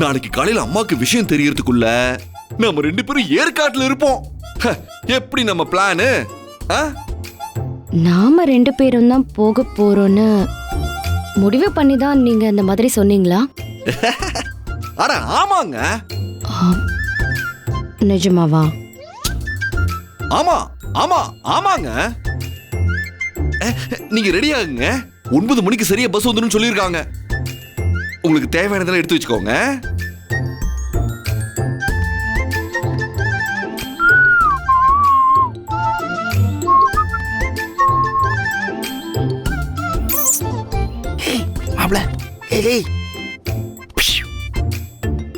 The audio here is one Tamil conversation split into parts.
நாளைக்கு காலையில அம்மாக்கு விஷயம் தெரியறதுக்குள்ள நம்ம 2 பேரும் ஏற்காட்டுல இருப்போம். எப்படி நம்ம பிளானு? நாம 2 பேரும் தான் போக போறோம்னு முடிவு பண்ணி தான் நீங்க இந்த மாதிரி சொன்னீங்களா? அட ஆமாங்க. நிஜமாவா? ஆமா ஆமா ஆமாங்க. நீங்க ரெடி ஆகுங்க. 9 மணிக்கு சரியா பஸ் வந்துடும் சொல்லியிருக்காங்க. உங்களுக்கு தேவையானதெல்லாம் எடுத்து வச்சுக்கோங்க.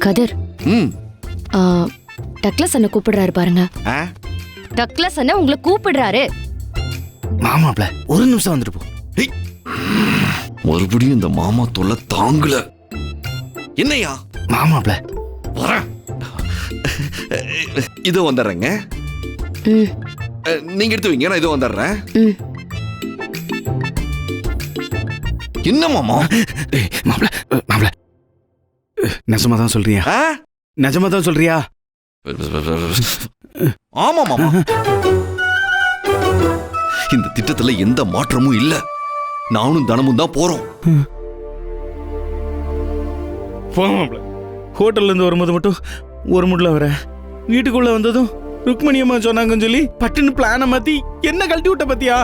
கதிர், டக்ளஸ் அண்ணா கூப்பிடுறாரு பாருங்க. டக்ளஸ் அண்ணா உங்களை கூப்பிடுறாரு. மாமாப்ல ஒரு நிமிஷம் வந்துட்டு போ. மறுபடியும் இந்த மாமா தொல்லை தாங்கல. என்னையா? மாமாப்ல வரேன். இதோ வந்துடுறேங்க. நீங்க எடுத்து வைங்க, நான் இதோ வந்துடுறேன். என்ன மாமா? மாப்ள மாப்ள நிஜமா தான் சொல்றியா? நிஜமா தான் சொல்றியா? ஆமா மாமா. இந்த திட்டத்துல எந்த மாற்றமும் இல்ல. நானும் தனமும் தான் போறோம். போமாப்ல. ஹோட்டல்ல இருந்து வரும்போது மட்டும் ஒரு முட்ல வர, வீட்டுக்குள்ள வந்ததும் ருக்மணி அம்மா சொன்னாங்கன்னு சொல்லி பட்டுன்னு பிளான மாத்தி என்ன கழட்டி விட்ட பத்தியா?